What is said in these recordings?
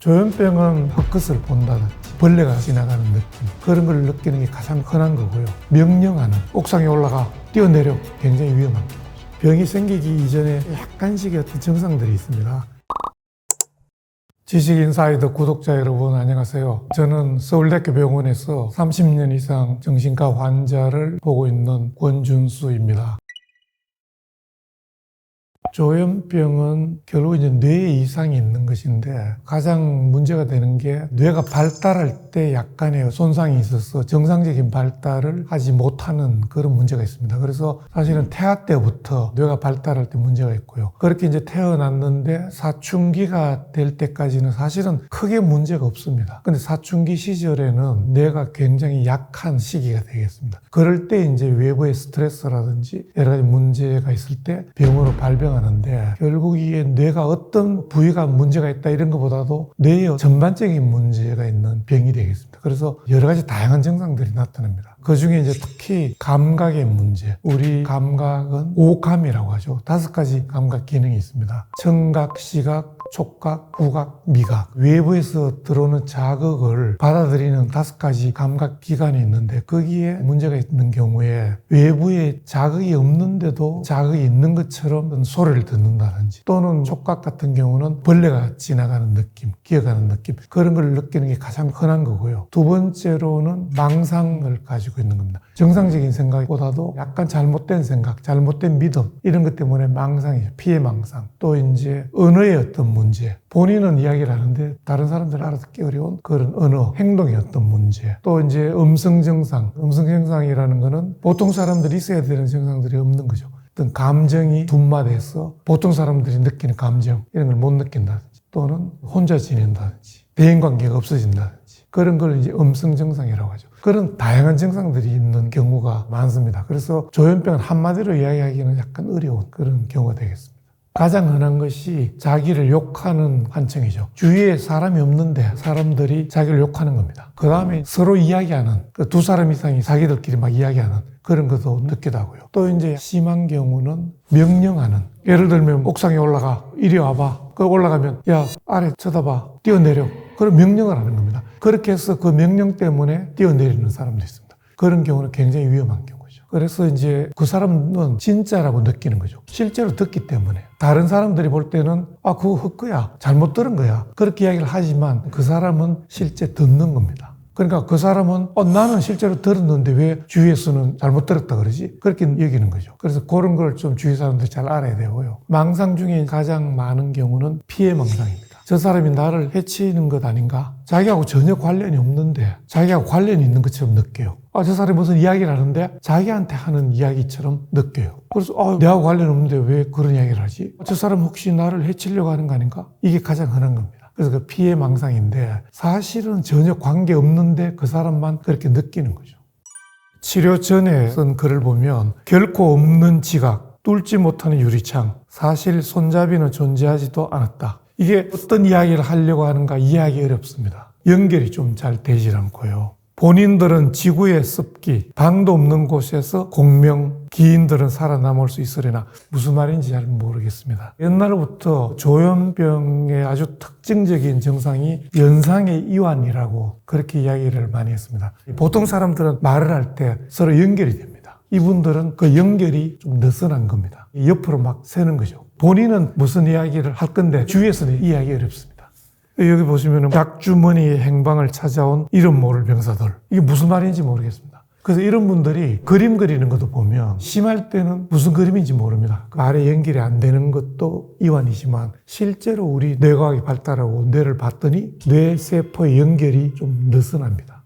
조현병은 헛것을 본다든지 벌레가 지나가는 느낌, 그런 걸 느끼는 게 가장 흔한 거고요. 명령하는, 옥상에 올라가 뛰어내려, 굉장히 위험한 거죠. 병이 생기기 이전에 약간씩의 어떤 증상들이 있습니다. 지식인사이드 구독자 여러분 안녕하세요. 저는 서울대학교 병원에서 30년 이상 정신과 환자를 보고 있는 권준수입니다. 조현병은 결국 이제 뇌에 이상이 있는 것인데, 가장 문제가 되는 게 뇌가 발달할 때 약간의 손상이 있어서 정상적인 발달을 하지 못하는 그런 문제가 있습니다. 그래서 사실은 태아 때부터 뇌가 발달할 때 문제가 있고요. 그렇게 이제 태어났는데 사춘기가 될 때까지는 사실은 크게 문제가 없습니다. 근데 사춘기 시절에는 뇌가 굉장히 약한 시기가 되겠습니다. 그럴 때 이제 외부의 스트레스라든지 여러 가지 문제가 있을 때 병으로 발병하는 하는데, 결국 이게 뇌가 어떤 부위가 문제가 있다 이런 것보다도 뇌의 전반적인 문제가 있는 병이 되겠습니다. 그래서 여러 가지 다양한 증상들이 나타납니다. 그 중에 이제 특히 감각의 문제, 우리 감각은 오감이라고 하죠. 5가지 감각 기능이 있습니다. 청각, 시각, 촉각, 후각, 미각. 외부에서 들어오는 자극을 받아들이는 5가지 감각 기관이 있는데, 거기에 문제가 있는 경우에 외부에 자극이 없는데도 자극이 있는 것처럼 소리를 듣는다든지, 또는 촉각 같은 경우는 벌레가 지나가는 느낌, 기어가는 느낌, 그런 걸 느끼는 게 가장 흔한 거고요. 두 번째로는 망상을 가지고 있는 겁니다. 정상적인 생각보다도 약간 잘못된 생각, 잘못된 믿음, 이런 것 때문에 망상이죠. 피해 망상. 또 이제 언어의 어떤 문제, 본인은 이야기를 하는데 다른 사람들은 알아듣기 어려운 그런 언어, 행동의 어떤 문제. 또 이제 음성증상. 음성증상이라는 거는 보통 사람들이 있어야 되는 증상들이 없는 거죠. 어떤 감정이 둔마돼서 보통 사람들이 느끼는 감정, 이런 걸 못 느낀다든지, 또는 혼자 지낸다든지, 대인관계가 없어진다든지, 그런 걸 이제 음성증상이라고 하죠. 그런 다양한 증상들이 있는 경우가 많습니다. 그래서 조현병은 한마디로 이야기하기는 약간 어려운 그런 경우가 되겠습니다. 가장 흔한 것이 자기를 욕하는 환청이죠. 주위에 사람이 없는데 사람들이 자기를 욕하는 겁니다. 그 다음에 서로 이야기하는, 그 2사람 이상이 자기들끼리 막 이야기하는 그런 것도 느끼기도 하고요. 또 이제 심한 경우는 명령하는, 예를 들면 옥상에 올라가, 이리 와봐. 그 올라가면 야 아래 쳐다봐, 뛰어내려. 그런 명령을 하는 겁니다. 그렇게 해서 그 명령 때문에 뛰어내리는 사람도 있습니다. 그런 경우는 굉장히 위험한 경우죠. 그래서 이제 그 사람은 진짜라고 느끼는 거죠. 실제로 듣기 때문에. 다른 사람들이 볼 때는 그거 헛거야, 잘못 들은 거야, 그렇게 이야기를 하지만 그 사람은 실제 듣는 겁니다. 그러니까 그 사람은 나는 실제로 들었는데 왜 주위에서는 잘못 들었다 그러지? 그렇게 여기는 거죠. 그래서 그런 걸 좀 주위 사람들이 잘 알아야 되고요. 망상 중에 가장 많은 경우는 피해 망상입니다. 저 사람이 나를 해치는 것 아닌가? 자기하고 전혀 관련이 없는데 자기하고 관련이 있는 것처럼 느껴요. 저 사람이 무슨 이야기를 하는데 자기한테 하는 이야기처럼 느껴요. 그래서 내하고 관련 없는데 왜 그런 이야기를 하지? 저 사람 혹시 나를 해치려고 하는 거 아닌가? 이게 가장 흔한 겁니다. 그래서 그 피해 망상인데, 사실은 전혀 관계 없는데 그 사람만 그렇게 느끼는 거죠. 치료 전에 쓴 글을 보면 결코 없는 지각, 뚫지 못하는 유리창, 사실 손잡이는 존재하지도 않았다. 이게 어떤 이야기를 하려고 하는가 이해하기 어렵습니다. 연결이 좀 잘 되질 않고요. 본인들은 지구의 습기, 방도 없는 곳에서 공명, 기인들은 살아남을 수 있으려나, 무슨 말인지 잘 모르겠습니다. 옛날부터 조현병의 아주 특징적인 증상이 연상의 이완이라고 그렇게 이야기를 많이 했습니다. 보통 사람들은 말을 할 때 서로 연결이 됩니다. 이분들은 그 연결이 좀 느슨한 겁니다. 옆으로 막 새는 거죠. 본인은 무슨 이야기를 할 건데 주위에서는 이해하기 어렵습니다. 여기 보시면 약주머니의 행방을 찾아온 이름 모를 병사들, 이게 무슨 말인지 모르겠습니다. 그래서 이런 분들이 그림 그리는 것도 보면 심할 때는 무슨 그림인지 모릅니다. 말에 연결이 안 되는 것도 이완이지만, 실제로 우리 뇌과학이 발달하고 뇌를 봤더니 뇌세포의 연결이 좀 느슨합니다.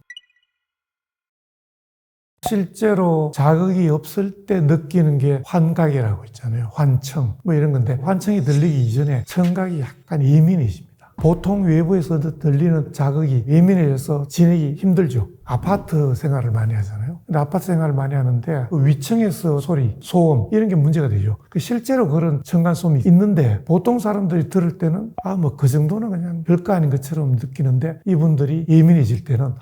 실제로 자극이 없을 때 느끼는 게 환각이라고 있잖아요. 환청, 이런 건데, 환청이 들리기 이전에 청각이 약간 예민해집니다. 보통 외부에서 들리는 자극이 예민해져서 지내기 힘들죠. 아파트 생활을 많이 하잖아요. 근데 아파트 생활을 많이 하는데 그 위층에서 소리, 소음 이런 게 문제가 되죠. 실제로 그런 층간소음이 있는데 보통 사람들이 들을 때는 뭐 그 정도는 그냥 별거 아닌 것처럼 느끼는데 이분들이 예민해질 때는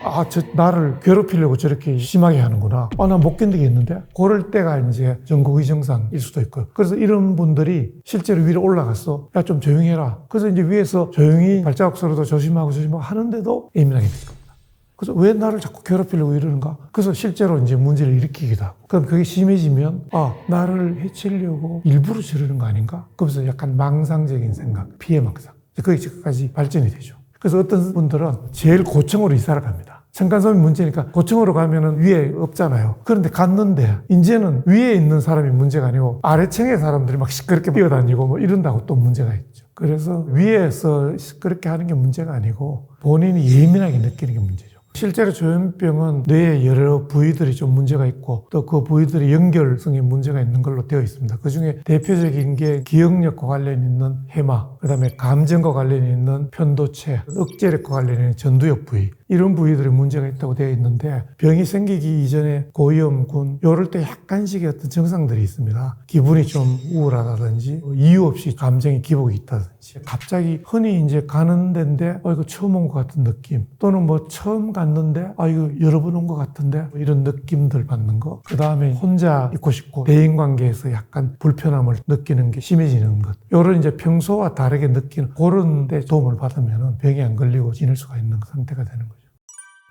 나를 괴롭히려고 저렇게 심하게 하는구나. 나 못 견디겠는데? 그럴 때가 이제 전국의 증상일 수도 있고요. 그래서 이런 분들이 실제로 위로 올라가서 야, 좀 조용히 해라. 그래서 이제 위에서 조용히 발자국 소리도 조심하고 하는데도 예민하게 될 겁니다. 그래서 왜 나를 자꾸 괴롭히려고 이러는가? 그래서 실제로 이제 문제를 일으키기도 하고. 그럼 그게 심해지면, 나를 해치려고 일부러 저러는 거 아닌가? 그러면서 약간 망상적인 생각, 피해망상. 거기까지 발전이 되죠. 그래서 어떤 분들은 제일 고층으로 이사를 갑니다. 층간소음이 문제니까 고층으로 가면은 위에 없잖아요. 그런데 갔는데 이제는 위에 있는 사람이 문제가 아니고 아래층의 사람들이 막 시끄럽게 뛰어다니고 뭐 이런다고 또 문제가 있죠. 그래서 위에서 시끄럽게 하는 게 문제가 아니고 본인이 예민하게 느끼는 게 문제죠. 실제로 조현병은 뇌의 여러 부위들이 좀 문제가 있고 또 그 부위들의 연결성에 문제가 있는 걸로 되어 있습니다. 그중에 대표적인 게 기억력과 관련 있는 해마, 그다음에 감정과 관련 있는 편도체, 억제력과 관련 있는 전두엽 부위 이런 부위들이 문제가 있다고 되어 있는데 병이 생기기 이전에 고위험군 이럴 때 약간씩의 어떤 증상들이 있습니다. 기분이 좀 우울하다든지 이유 없이 감정의 기복이 있다든지 갑자기 흔히 이제 가는 데인데 이거 처음 온 것 같은 느낌 또는 뭐 처음 갔는데 이거 여러 번 온 것 같은데 이런 느낌들 받는 거. 그 다음에 혼자 있고 싶고 대인관계에서 약간 불편함을 느끼는 게 심해지는 것. 이런 이제 평소와 다르게 느끼는 그런 데 도움을 받으면 병이 안 걸리고 지낼 수가 있는 상태가 되는 거죠.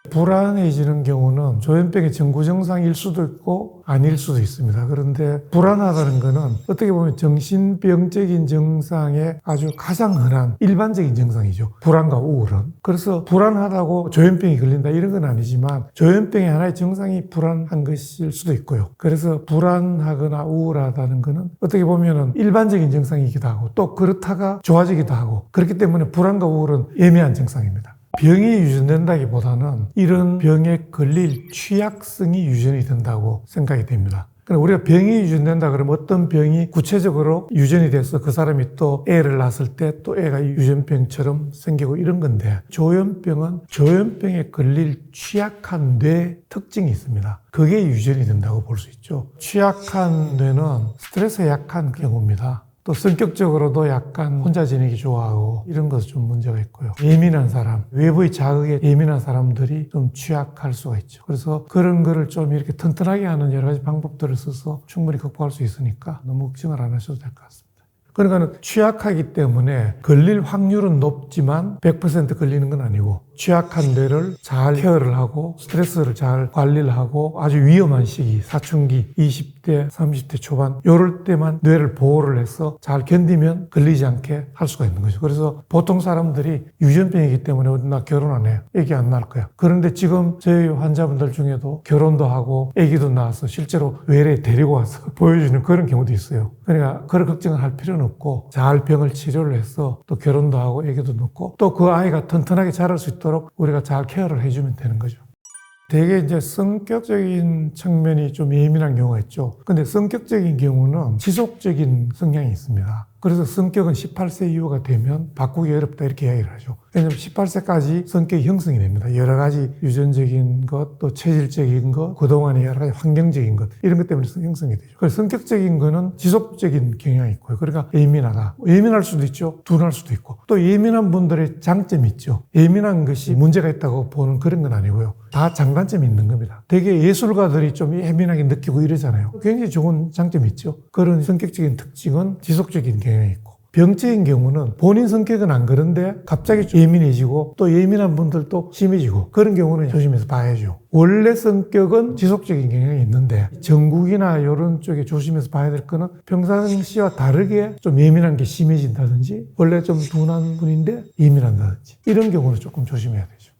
불안해지는 경우는 조현병의 전구 증상일 수도 있고 아닐 수도 있습니다. 그런데 불안하다는 거는 어떻게 보면 정신병적인 증상의 아주 가장 흔한 일반적인 증상이죠. 불안과 우울은. 그래서 불안하다고 조현병이 걸린다 이런 건 아니지만 조현병의 하나의 증상이 불안한 것일 수도 있고요. 그래서 불안하거나 우울하다는 거는 어떻게 보면 일반적인 증상이기도 하고 또 그렇다가 좋아지기도 하고 그렇기 때문에 불안과 우울은 애매한 증상입니다. 병이 유전된다기보다는 이런 병에 걸릴 취약성이 유전이 된다고 생각이 됩니다. 그러니까 우리가 병이 유전된다 그러면 어떤 병이 구체적으로 유전이 돼서 그 사람이 또 애를 낳았을 때 또 애가 유전병처럼 생기고 이런 건데 조현병은 조현병에 걸릴 취약한 뇌 특징이 있습니다. 그게 유전이 된다고 볼 수 있죠. 취약한 뇌는 스트레스에 약한 경우입니다. 또 성격적으로도 약간 혼자 지내기 좋아하고 이런 것은 좀 문제가 있고요. 예민한 사람, 외부의 자극에 예민한 사람들이 좀 취약할 수가 있죠. 그래서 그런 거를 좀 이렇게 튼튼하게 하는 여러 가지 방법들을 써서 충분히 극복할 수 있으니까 너무 걱정을 안 하셔도 될 것 같습니다. 그러니까 취약하기 때문에 걸릴 확률은 높지만 100% 걸리는 건 아니고 취약한 뇌를 잘 케어를 하고 스트레스를 잘 관리를 하고 아주 위험한 시기, 사춘기, 20대, 30대 초반 이럴 때만 뇌를 보호를 해서 잘 견디면 걸리지 않게 할 수가 있는 거죠. 그래서 보통 사람들이 유전병이기 때문에 나 결혼 안 해. 애기 안 낳을 거야. 그런데 지금 저희 환자분들 중에도 결혼도 하고 애기도 낳아서 실제로 외래에 데리고 와서 보여주는 그런 경우도 있어요. 그러니까 그런 걱정을 할 필요는 없고 잘 병을 치료를 해서 또 결혼도 하고 애기도 낳고 또 그 아이가 튼튼하게 자랄 수 있도록 우리가 잘 케어를 해주면 되는 거죠. 되게 이제 성격적인 측면이 좀 예민한 경우가 있죠. 근데 성격적인 경우는 지속적인 성향이 있습니다. 그래서 성격은 18세 이후가 되면 바꾸기 어렵다 이렇게 이야기를 하죠. 왜냐하면 18세까지 성격이 형성이 됩니다. 여러 가지 유전적인 것, 또 체질적인 것, 그동안의 여러 가지 환경적인 것 이런 것 때문에 형성이 되죠. 그래서 성격적인 거는 지속적인 경향이 있고요. 그러니까 예민하다. 예민할 수도 있죠. 둔할 수도 있고. 또 예민한 분들의 장점이 있죠. 예민한 것이 문제가 있다고 보는 그런 건 아니고요. 다 장단점이 있는 겁니다. 되게 예술가들이 좀 예민하게 느끼고 이러잖아요. 굉장히 좋은 장점이 있죠. 그런 성격적인 특징은 지속적인 경향이 있고 병적인 경우는 본인 성격은 안 그런데 갑자기 예민해지고 또 예민한 분들도 심해지고 그런 경우는 조심해서 봐야죠. 원래 성격은 지속적인 경향이 있는데 정국이나 이런 쪽에 조심해서 봐야 될 거는 평상시와 다르게 좀 예민한 게 심해진다든지 원래 좀 둔한 분인데 예민한다든지 이런 경우는 조금 조심해야 되죠.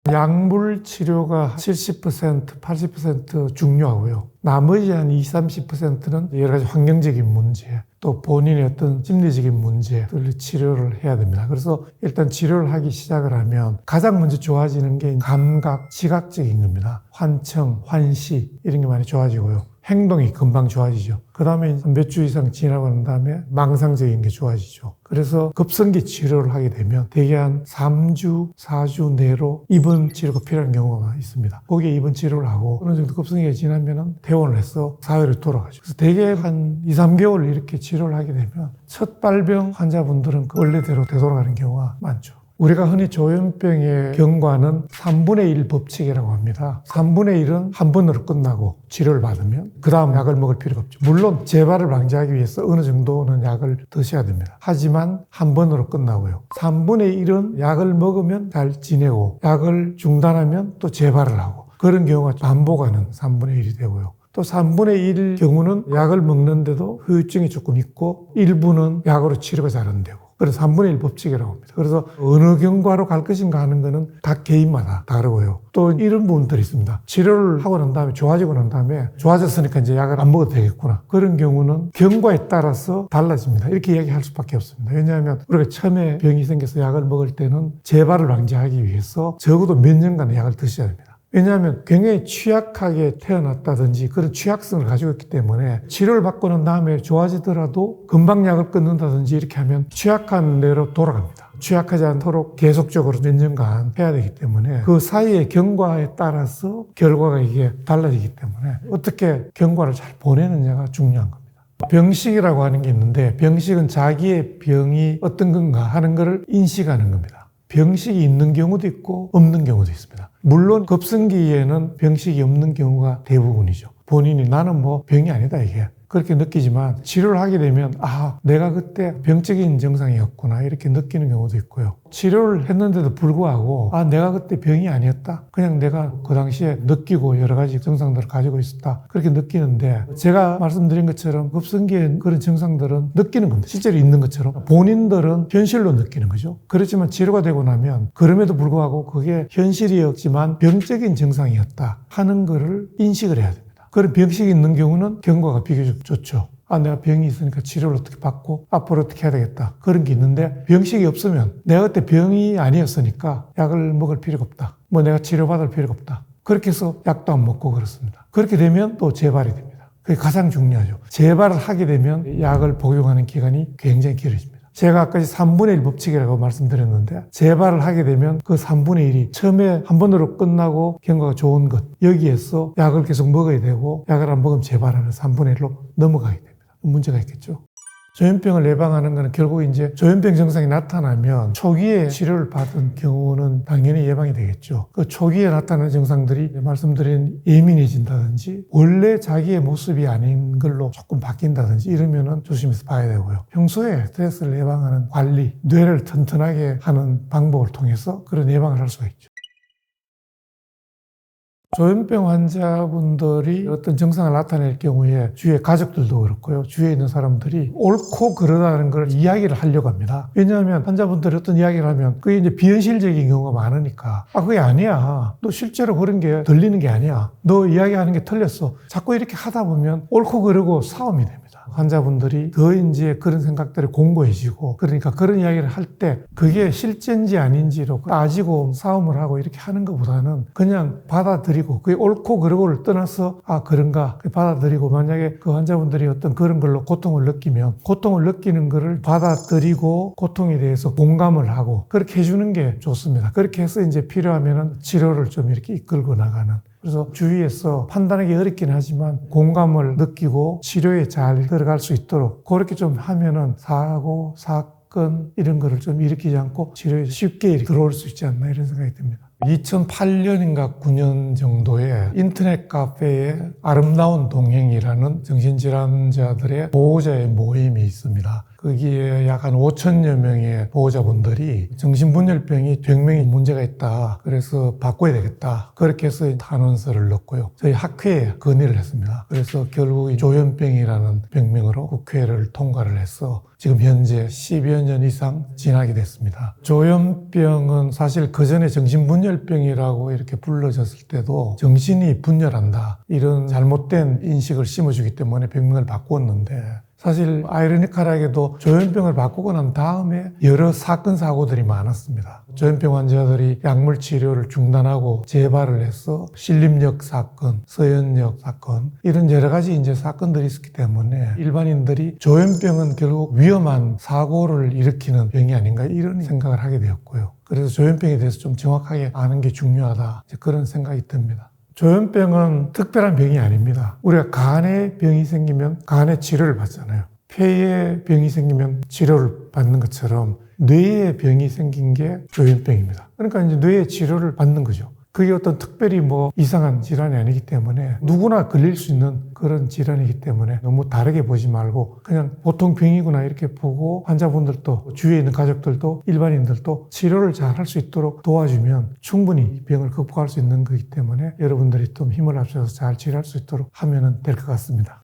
약물 치료가 70%, 80% 중요하고요. 나머지 한 20, 30%는 여러 가지 환경적인 문제, 또 본인의 어떤 심리적인 문제들을 치료를 해야 됩니다. 그래서 일단 치료를 하기 시작을 하면 가장 먼저 좋아지는 게 감각, 시각적인 겁니다. 환청, 환시 이런 게 많이 좋아지고요. 행동이 금방 좋아지죠. 그 다음에 몇 주 이상 지나고 난 다음에 망상적인 게 좋아지죠. 그래서 급성기 치료를 하게 되면 대개 한 3주, 4주 내로 입원 치료가 필요한 경우가 있습니다. 거기에 입원 치료를 하고 어느 정도 급성기가 지나면 퇴원을 해서 사회로 돌아가죠. 그래서 대개 한 2, 3개월 이렇게 치료를 하게 되면 첫 발병 환자분들은 그 원래대로 되돌아가는 경우가 많죠. 우리가 흔히 조현병의 경과는 3분의 1 법칙이라고 합니다. 3분의 1은 한 번으로 끝나고 치료를 받으면 그 다음 약을 먹을 필요가 없죠. 물론 재발을 방지하기 위해서 어느 정도는 약을 드셔야 됩니다. 하지만 한 번으로 끝나고요. 3분의 1은 약을 먹으면 잘 지내고 약을 중단하면 또 재발을 하고 그런 경우가 반복하는 3분의 1이 되고요. 또 3분의 1 경우는 약을 먹는데도 후유증이 조금 있고 일부는 약으로 치료가 잘 안 되고 그래서 3분의 1 법칙이라고 합니다. 그래서 어느 경과로 갈 것인가 하는 거는 각 개인마다 다르고요. 또 이런 부분들이 있습니다. 치료를 하고 난 다음에 좋아지고 난 다음에 좋아졌으니까 이제 약을 안 먹어도 되겠구나. 그런 경우는 경과에 따라서 달라집니다. 이렇게 이야기할 수밖에 없습니다. 왜냐하면 우리가 처음에 병이 생겨서 약을 먹을 때는 재발을 방지하기 위해서 적어도 몇 년간의 약을 드셔야 됩니다. 왜냐하면 굉장히 취약하게 태어났다든지 그런 취약성을 가지고 있기 때문에 치료를 받고 난 다음에 좋아지더라도 금방 약을 끊는다든지 이렇게 하면 취약한 대로 돌아갑니다. 취약하지 않도록 계속적으로 몇 년간 해야 되기 때문에 그 사이의 경과에 따라서 결과가 이게 달라지기 때문에 어떻게 경과를 잘 보내느냐가 중요한 겁니다. 병식이라고 하는 게 있는데 병식은 자기의 병이 어떤 건가 하는 것을 인식하는 겁니다. 병식이 있는 경우도 있고 없는 경우도 있습니다. 물론 급성기에는 병식이 없는 경우가 대부분이죠. 본인이 나는 뭐 병이 아니다 이게 그렇게 느끼지만 치료를 하게 되면 아 내가 그때 병적인 증상이었구나 이렇게 느끼는 경우도 있고요. 치료를 했는데도 불구하고 아 내가 그때 병이 아니었다 그냥 내가 그 당시에 느끼고 여러 가지 증상들을 가지고 있었다 그렇게 느끼는데 제가 말씀드린 것처럼 급성기의 그런 증상들은 느끼는 겁니다. 실제로 있는 것처럼 본인들은 현실로 느끼는 거죠. 그렇지만 치료가 되고 나면 그럼에도 불구하고 그게 현실이었지만 병적인 증상이었다 하는 거를 인식을 해야 됩니다. 그런 병식이 있는 경우는 경과가 비교적 좋죠. 아, 내가 병이 있으니까 치료를 어떻게 받고 앞으로 어떻게 해야 되겠다. 그런 게 있는데 병식이 없으면 내가 그때 병이 아니었으니까 약을 먹을 필요가 없다. 뭐 내가 치료받을 필요가 없다. 그렇게 해서 약도 안 먹고 그렇습니다. 그렇게 되면 또 재발이 됩니다. 그게 가장 중요하죠. 재발을 하게 되면 약을 복용하는 기간이 굉장히 길어집니다. 제가 아까 3분의 1 법칙이라고 말씀드렸는데 재발을 하게 되면 그 3분의 1이 처음에 한 번으로 끝나고 경과가 좋은 것 여기에서 약을 계속 먹어야 되고 약을 안 먹으면 재발하는 3분의 1로 넘어가게 됩니다. 문제가 있겠죠. 조현병을 예방하는 것은 결국 이제 조현병 증상이 나타나면 초기에 치료를 받은 경우는 당연히 예방이 되겠죠. 그 초기에 나타나는 증상들이 말씀드린 예민해진다든지 원래 자기의 모습이 아닌 걸로 조금 바뀐다든지 이러면은 조심해서 봐야 되고요. 평소에 스트레스를 예방하는 관리, 뇌를 튼튼하게 하는 방법을 통해서 그런 예방을 할 수가 있죠. 조현병 환자분들이 어떤 증상을 나타낼 경우에 주위의 가족들도 그렇고요. 주위에 있는 사람들이 옳고 그러다는 걸 이야기를 하려고 합니다. 왜냐하면 환자분들이 어떤 이야기를 하면 그게 이제 비현실적인 경우가 많으니까 아 그게 아니야. 너 실제로 그런 게 들리는 게 아니야. 너 이야기하는 게 틀렸어. 자꾸 이렇게 하다 보면 옳고 그르고 싸움이 됩니다. 환자분들이 더 이제 그런 생각들이 공고해지고 그러니까 그런 이야기를 할 때 그게 실제인지 아닌지로 따지고 싸움을 하고 이렇게 하는 것보다는 그냥 받아들이고 그게 옳고 그르고를 떠나서 아 그런가 받아들이고 만약에 그 환자분들이 어떤 그런 걸로 고통을 느끼면 고통을 느끼는 거를 받아들이고 고통에 대해서 공감을 하고 그렇게 해주는 게 좋습니다. 그렇게 해서 이제 필요하면은 치료를 좀 이렇게 이끌고 나가는 그래서 주위에서 판단하기 어렵긴 하지만 공감을 느끼고 치료에 잘 들어갈 수 있도록 그렇게 좀 하면은 사고, 사건 이런 거를 좀 일으키지 않고 치료에 쉽게 들어올 수 있지 않나 이런 생각이 듭니다. 2008년인가 9년 정도에 인터넷 카페에 아름다운 동행이라는 정신질환자들의 보호자의 모임이 있습니다. 거기에 약 한 5천여 명의 보호자분들이 정신분열병이 100명이 문제가 있다. 그래서 바꿔야 되겠다. 그렇게 해서 탄원서를 넣고요. 저희 학회에 건의를 했습니다. 그래서 결국 이 조현병이라는 병명으로 국회를 통과를 해서 지금 현재 10여 년 이상 지나게 됐습니다. 조현병은 사실 그전에 정신분열병이라고 이렇게 불러졌을 때도 정신이 분열한다. 이런 잘못된 인식을 심어주기 때문에 병명을 바꿨는데 사실 아이러니컬하게도 조현병을 바꾸고 난 다음에 여러 사건 사고들이 많았습니다. 조현병 환자들이 약물 치료를 중단하고 재발을 해서 신림역 사건, 서현역 사건 이런 여러 가지 이제 사건들이 있었기 때문에 일반인들이 조현병은 결국 위험한 사고를 일으키는 병이 아닌가 이런 생각을 하게 되었고요. 그래서 조현병에 대해서 좀 정확하게 아는 게 중요하다 그런 생각이 듭니다. 조현병은 특별한 병이 아닙니다. 우리가 간에 병이 생기면 간의 치료를 받잖아요. 폐에 병이 생기면 치료를 받는 것처럼 뇌에 병이 생긴 게 조현병입니다. 그러니까 이제 뇌의 치료를 받는 거죠. 그게 어떤 특별히 뭐 이상한 질환이 아니기 때문에 누구나 걸릴 수 있는 그런 질환이기 때문에 너무 다르게 보지 말고 그냥 보통 병이구나 이렇게 보고 환자분들도 주위에 있는 가족들도 일반인들도 치료를 잘 할 수 있도록 도와주면 충분히 이 병을 극복할 수 있는 거기 때문에 여러분들이 좀 힘을 합쳐서 잘 치료할 수 있도록 하면 될 것 같습니다.